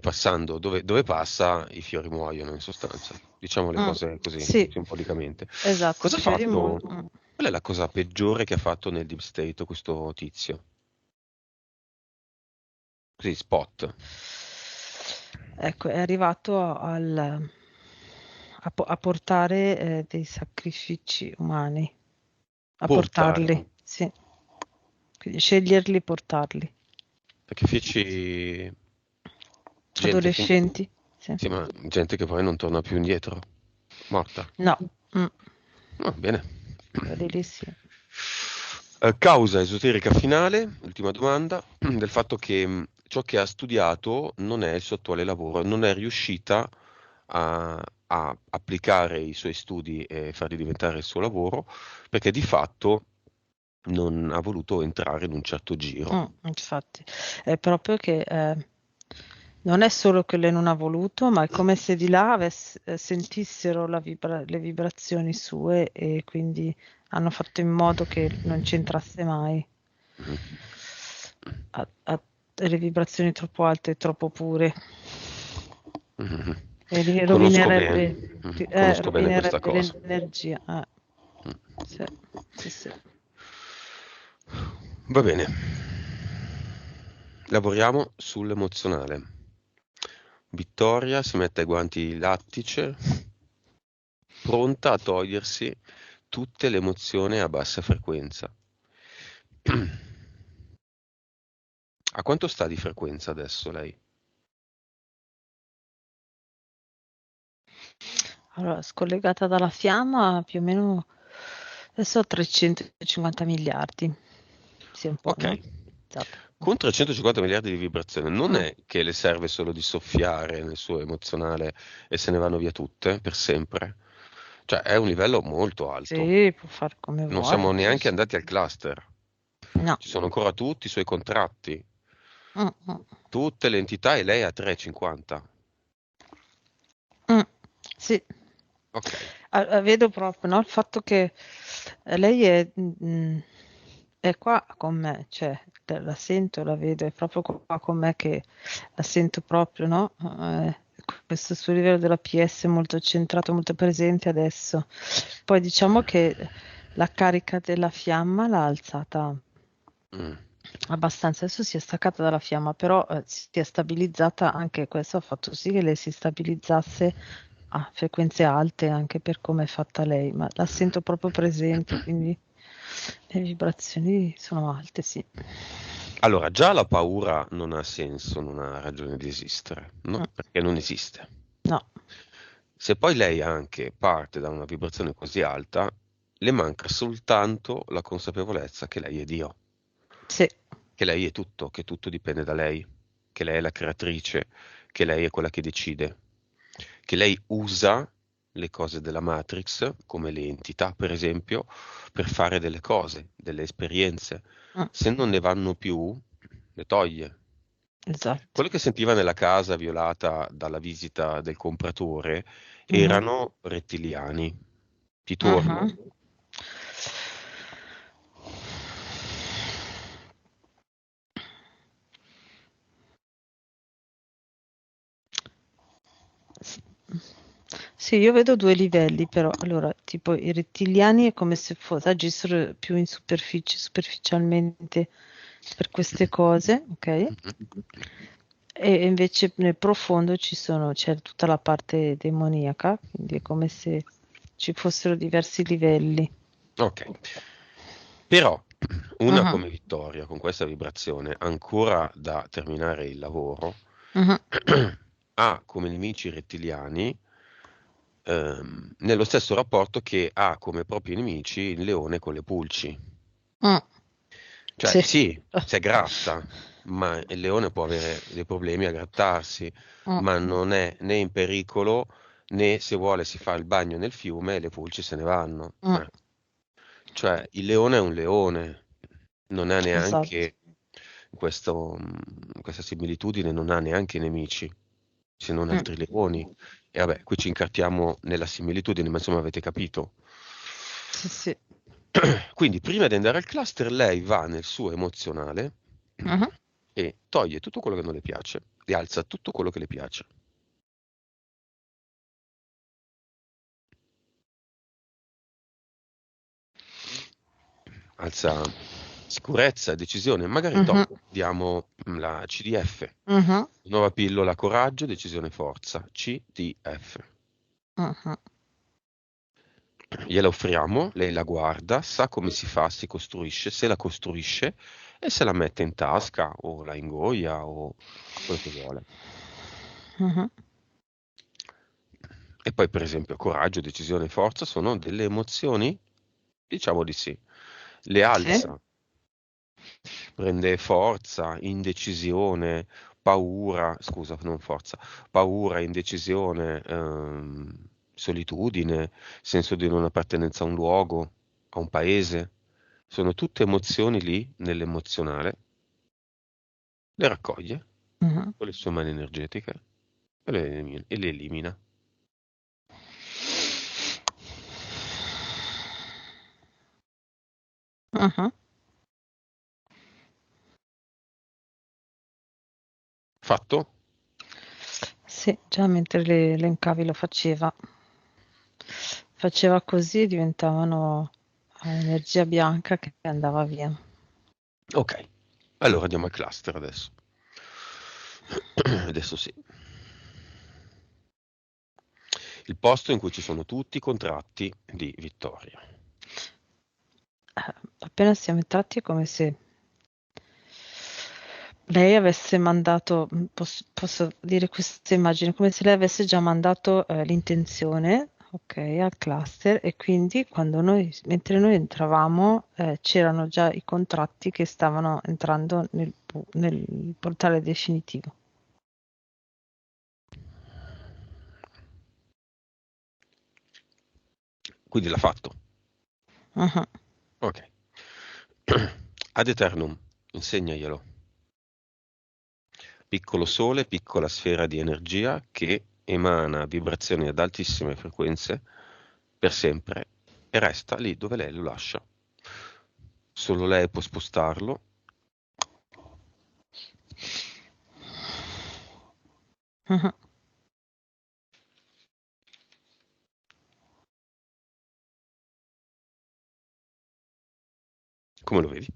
passando dove passa, i fiori muoiono in sostanza. Diciamo le Mm. cose così, Sì, simbolicamente. esatto. Cosa ha Fiori fatto? muoiono. Qual è la cosa peggiore che ha fatto nel Deep State questo tizio? Così, spot. Ecco, è arrivato a portare dei sacrifici umani, a Portare. portarli, sì. Quindi sceglierli e portarli. Sacrifici. Gente che. Adolescenti, sì. Sì, ma gente che poi non torna più indietro. Morta. No, mm, Va bene. quelli lì sì. Causa esoterica finale, ultima domanda, del fatto che ciò che ha studiato non è il suo attuale lavoro, non è riuscita a applicare i suoi studi e farli diventare il suo lavoro, perché di fatto non ha voluto entrare in un certo giro. Infatti, è proprio che non è solo che lei non ha voluto, ma è come se di là sentissero le vibrazioni sue e quindi hanno fatto in modo che non c'entrasse mai. Mhm. Ha delle vibrazioni troppo alte e troppo pure. Mhm. E lì Conosco bene, conosco bene questa rovinerebbe cosa. l'energia. Mm. Sì, sì, sì. Va bene. Lavoriamo sull'emozionale. Vittoria si mette i guanti lattice, pronta a togliersi tutte le emozioni a bassa frequenza. A quanto sta di frequenza adesso lei? Allora, scollegata dalla fiamma, più o meno adesso ho 350 miliardi. Sì, un po', Ok. no? Esatto. Con 350 miliardi di vibrazioni non Mm. è che le serve solo di soffiare nel suo emozionale e se ne vanno via tutte per sempre. Cioè, è un livello molto alto. Sì, può fare come Non siamo vuole. Sì, neanche sì. andati al cluster. No. Ci sono ancora tutti i suoi contratti, Mm, mm, tutte le entità e lei ha 350. mm. Sì. Ok. Vedo proprio, no, il fatto che lei è qua con me, cioè la sento, la vedo, è proprio qua con me che la sento proprio, no? Questo suo livello della PS molto centrato, molto presente adesso. Poi diciamo che la carica della fiamma l'ha alzata Mm. abbastanza, adesso si è staccata dalla fiamma, però si è stabilizzata, anche questo ha fatto sì che lei si stabilizzasse a frequenze alte anche per come è fatta lei, ma la sento proprio presente, quindi le vibrazioni sono alte, sì. Allora, già la paura non ha senso, non ha ragione di esistere, no? Mm, Perché non esiste. no, Se poi lei anche parte da una vibrazione così alta, le manca soltanto la consapevolezza che lei è Dio, sì. che lei è tutto, che tutto dipende da lei, che lei è la creatrice, che lei è quella che decide, che lei usa le cose della Matrix, come le entità per esempio, per fare delle cose, delle esperienze. Mm, Se non ne vanno più, le toglie. esatto. Quello che sentiva nella casa violata dalla visita del compratore Mhm, erano rettiliani. Ti torno. mhm. Sì, io vedo due livelli, però allora, tipo i rettiliani è come se agissero più in superficie, superficialmente, per queste cose, ok? E invece nel profondo c'è tutta la parte demoniaca, quindi è come se ci fossero diversi livelli. Ok. Però una Mhm, come Vittoria, con questa vibrazione, ancora da terminare il lavoro, mhm, ha come nemici i rettiliani, nello stesso rapporto che ha come propri nemici il leone con le pulci. mm, Cioè, sì. sì, si gratta, ma il leone può avere dei problemi a grattarsi, Mm, ma non è né in pericolo né se vuole si fa il bagno nel fiume e le pulci se ne vanno. mm, Cioè, il leone è un leone, non ha esatto. neanche questa similitudine, non ha neanche nemici, se non Mm, altri leoni. E vabbè, qui ci incartiamo nella similitudine, ma insomma avete capito. sì, sì. Quindi, prima di andare al cluster, lei va nel suo emozionale Mhm, e toglie tutto quello che non le piace e alza tutto quello che le piace. Alza sicurezza, decisione, magari mhm, diamo la CDF, mhm, nuova pillola coraggio, decisione forza, CDF. mhm, Gliela offriamo, lei la guarda, sa come si fa, si costruisce, se la costruisce e se la mette in tasca o la ingoia o quello che vuole. mhm. E poi, per esempio, coraggio, decisione, forza sono delle emozioni? Diciamo di sì. Le Sì. alza, prende forza, indecisione, paura, scusa, non forza, paura, indecisione, solitudine, senso di non appartenenza a un luogo, a un paese. Sono tutte emozioni lì, nell'emozionale, le raccoglie Mhm, con le sue mani energetiche e le elimina. mhm. Fatto? Sì, già mentre le elencavi lo faceva. Faceva così e diventavano energia bianca che andava via. Ok. Allora andiamo al cluster adesso. Adesso sì. Il posto in cui ci sono tutti i contratti di Vittoria. Appena siamo entrati è come se lei avesse mandato, posso dire questa immagine, come se lei avesse già mandato l'intenzione, ok, al cluster e quindi mentre noi entravamo, c'erano già i contratti che stavano entrando nel portale definitivo. Quindi l'ha fatto. Mhm. Ok. Ad eternum, insegnaglielo. Piccolo sole, piccola sfera di energia che emana vibrazioni ad altissime frequenze per sempre e resta lì dove lei lo lascia. Solo lei può spostarlo. Mhm. Come lo vedi?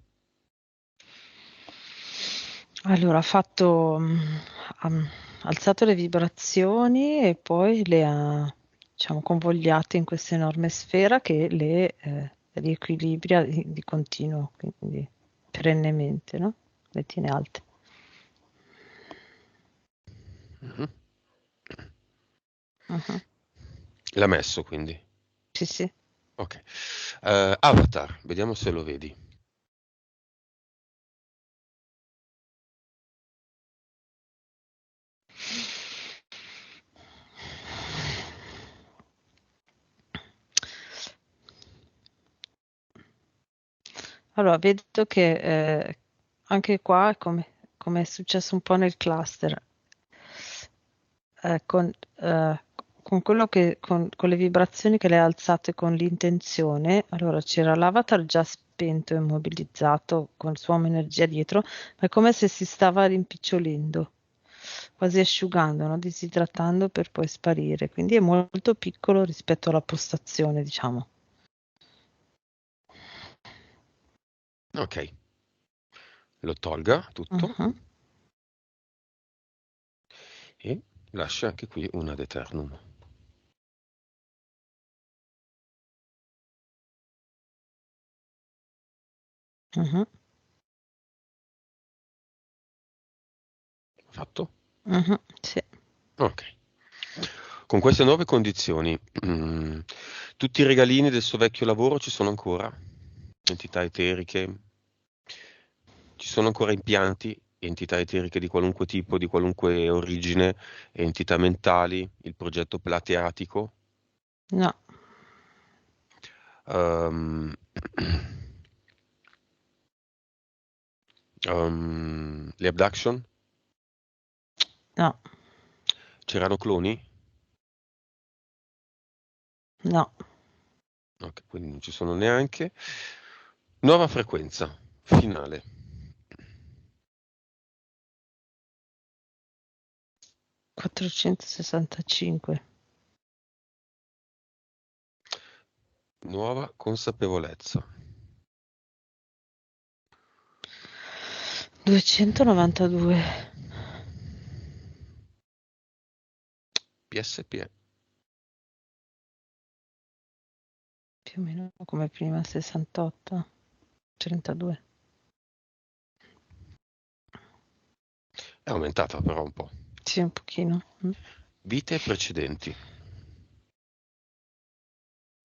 Allora, ha alzato le vibrazioni e poi le ha, diciamo, convogliate in questa enorme sfera che le riequilibra di continuo, quindi perennemente, no? Le tiene alte. Mhm. Mhm. L'ha messo quindi. Sì, sì. Ok. Avatar, vediamo se lo vedi. Allora, vedo che anche qua come è successo un po' nel cluster, eh, con, eh, con quello con le vibrazioni che le ha alzate con l'intenzione, allora c'era l'avatar già spento e immobilizzato con il suo energia dietro, ma è come se si stava rimpicciolendo, quasi asciugando, no? Disidratando per poi sparire, quindi è molto piccolo rispetto alla postazione, diciamo. Ok. lo tolga tutto Mhm, e lascia anche qui un ad eternum. mhm, Fatto? sì. Ok. Con queste nuove condizioni, tutti i regalini del suo vecchio lavoro ci sono ancora? Entità eteriche? Ci sono ancora impianti, entità eteriche di qualunque tipo, di qualunque origine, entità mentali, il progetto plateatico, No, ehm, le abduction? no, C'erano cloni? no. Ok, quindi non ci sono neanche. Nuova frequenza, finale. 465. Nuova consapevolezza. 292. PSP. Più o meno come prima, 68. 32. È aumentata però un po'. Sì, un pochino. Vite precedenti.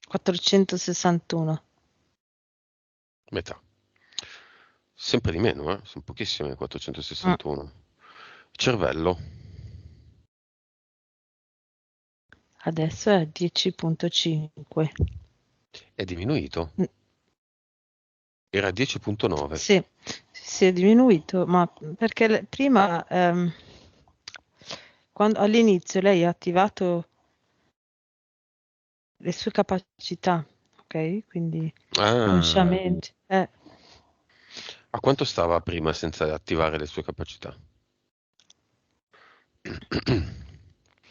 461. Metà. Sempre di meno, sono pochissime, Mm. 461. Cervello. Adesso è 10.5. È diminuito. Era 10.9. Sì, si è diminuito, ma perché prima, all'inizio lei ha attivato le sue capacità, ok? Quindi Ah, consciamente. a quanto stava prima senza attivare le sue capacità?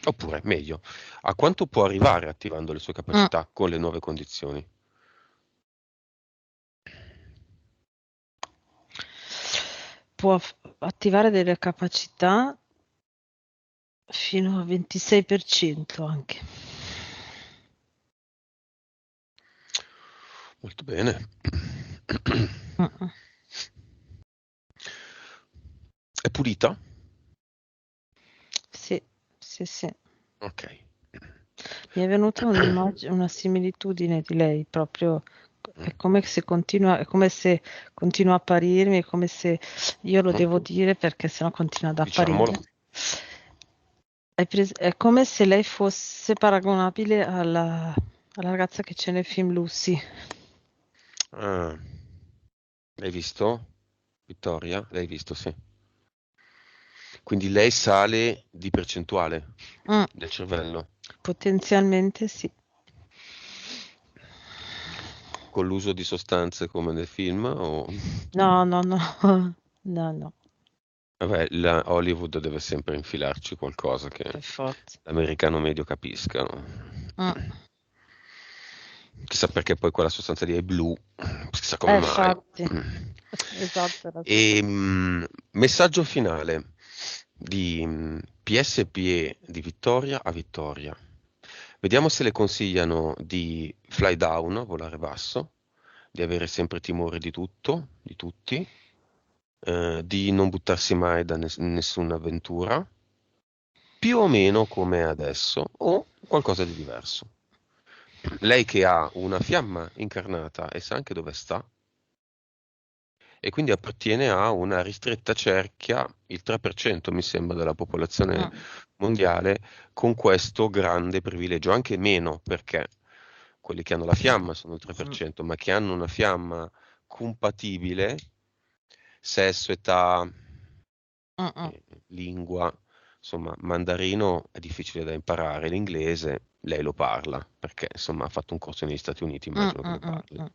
Oppure, meglio, a quanto può arrivare attivando le sue Mm, capacità con le nuove condizioni? può attivare delle capacità fino al 26% anche. Molto bene. Mm. È pulita? Sì, sì, sì. Ok. Mi è venuta un'immagine, una similitudine di lei, proprio è come se continua, è come se continua a apparirmi, è come se io lo devo dire perché sennò continua ad Diciamolo. apparire. È come se lei fosse paragonabile alla ragazza che c'è nel film Lucy. Ah, l'hai visto? Vittoria? L'hai visto, sì. Quindi lei sale di percentuale Mm, del cervello potenzialmente sì. con l'uso di sostanze come nel film o... No, no, no, no, no, Vabbè, la Hollywood deve sempre infilarci qualcosa che per forza. l'americano medio capisca, no? Mm. Chissà perché poi quella sostanza lì è blu, chissà come mai. Infatti, esatto, era E, super. messaggio finale di PSPE di Vittoria a Vittoria. Vediamo se le consigliano di fly down, volare basso, di avere sempre timore di tutto, di tutti, di non buttarsi mai da nessuna avventura, più o meno come adesso, o qualcosa di diverso. Lei che ha una fiamma incarnata e sa anche dove sta, e quindi appartiene a una ristretta cerchia, il 3% mi sembra della popolazione Mm, mondiale, con questo grande privilegio, anche meno perché quelli che hanno la fiamma sono il mm, 3%, ma che hanno una fiamma compatibile, sesso, età, mm, mm, lingua, insomma, mandarino è difficile da imparare, l'inglese lei lo parla, perché insomma ha fatto un corso negli Stati Uniti, mm, immagino che mm, lo mm, parli. mm.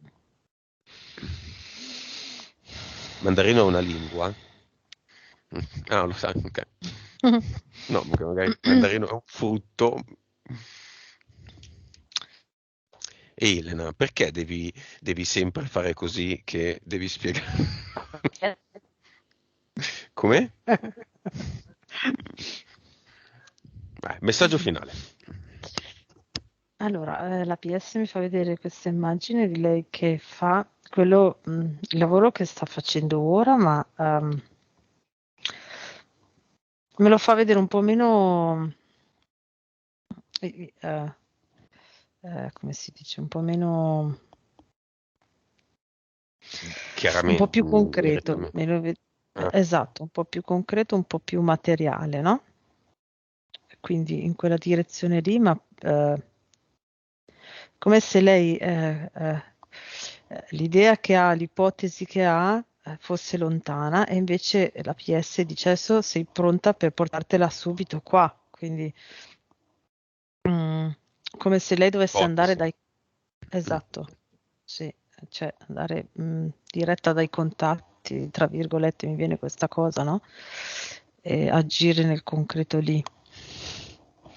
Mandarino è una lingua? Ah, lo sai, ok. No, perché magari mandarino è un frutto. E Elena, perché devi sempre fare così che devi spiegare? Come? Vai, messaggio finale. Allora, la PS mi fa vedere questa immagine di lei che fa quello, il lavoro che sta facendo ora, ma me lo fa vedere un po' meno, come si dice, un po' meno, un po' Chiaramente, più concreto, direttamente. Ah, esatto, un po' più concreto, un po' più materiale, no? Quindi in quella direzione lì, ma come se lei l'idea che ha, l'ipotesi che ha fosse lontana e invece la PS dice adesso sei pronta per portartela subito qua. Quindi mm, come se lei dovesse andare ipotesi. dai... Mm. Esatto, sì, cioè andare diretta dai contatti, tra virgolette, mi viene questa cosa, no? E agire nel concreto lì.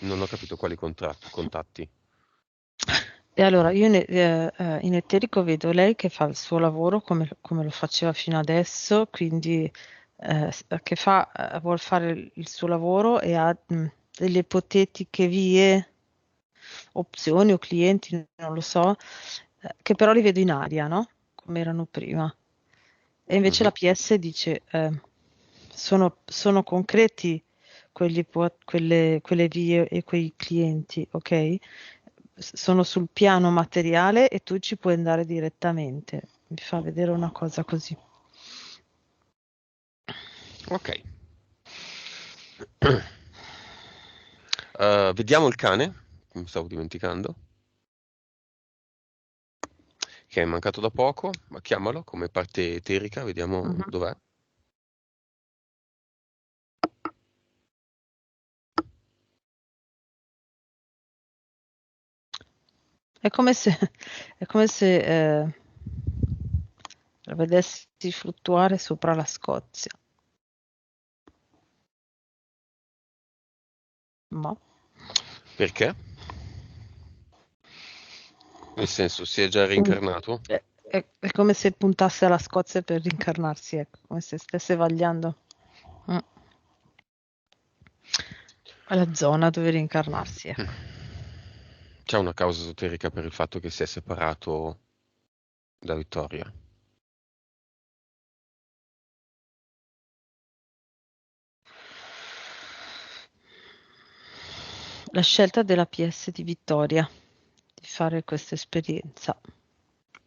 Non ho capito quali contatti. E allora io in eterico vedo lei che fa il suo lavoro come lo faceva fino adesso, quindi che fa, vuol fare il suo lavoro e ha delle ipotetiche vie, opzioni o clienti, non lo so, che però li vedo in aria, no? Come erano prima. E invece Mhm. la PS dice sono concreti quelle vie e quei clienti, ok? Sono sul piano materiale e tu ci puoi andare direttamente. Mi fa vedere una cosa così. Ok. Vediamo il cane, mi stavo dimenticando, che è mancato da poco, ma chiamalo come parte eterica, vediamo Mhm. dov'è. È come se, è come se la vedessi fluttuare sopra la Scozia. Ma Perché? Nel senso, si è già mm, reincarnato? è come se puntasse alla Scozia per rincarnarsi, ecco, come se stesse vagliando mm, la zona dove rincarnarsi, Mm. ecco. C'è una causa esoterica per il fatto che si è separato da Vittoria. La scelta della PS di Vittoria di fare questa esperienza.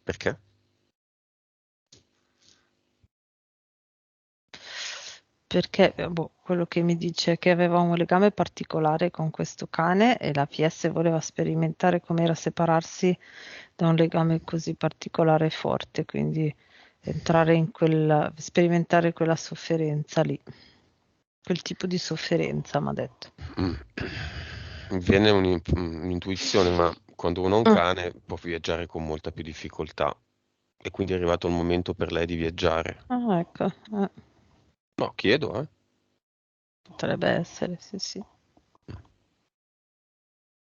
Perché? Perché boh, quello che mi dice è che aveva un legame particolare con questo cane e la PS voleva sperimentare com'era separarsi da un legame così particolare e forte, quindi entrare in quella, sperimentare quella sofferenza lì, quel tipo di sofferenza, mi ha detto. Mm. Viene un'intuizione, ma quando uno ha un Mm. cane può viaggiare con molta più difficoltà e quindi è arrivato il momento per lei di viaggiare. Ah, ecco, No, chiedo, eh. potrebbe essere, sì, sì.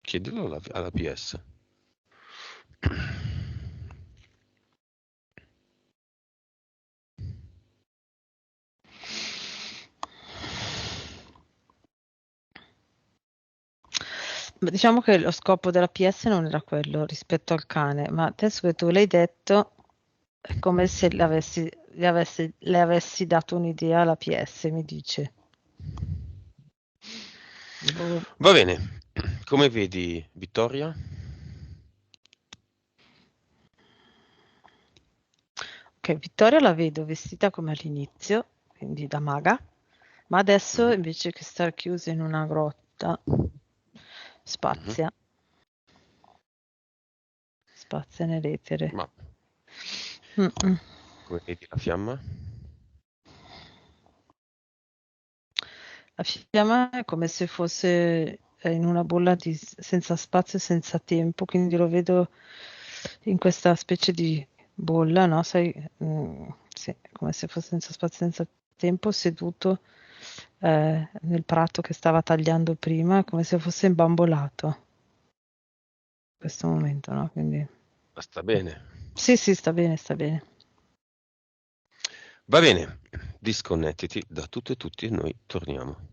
Chiedilo alla PS. Beh, diciamo che lo scopo della PS non era quello rispetto al cane, ma adesso che tu l'hai detto è come se le avessi dato un'idea alla PS, mi dice. Boh. Va bene, come vedi Vittoria? Ok, Vittoria la vedo vestita come all'inizio, quindi da maga, ma adesso Mhm, invece che star chiusa in una grotta, mhm. spazia, spazia nell'etere. Ma Mm-mm. come vedi la fiamma? La fiamma è come se fosse in una bolla senza spazio e senza tempo, quindi lo vedo in questa specie di bolla, no? Sai, sì, come se fosse senza spazio e senza tempo, seduto nel prato che stava tagliando prima, come se fosse imbambolato in questo momento, no? Quindi Ma sta bene. sì, sì, sta bene, sta bene. Va bene, Disconnettiti da tutto e tutti e noi torniamo.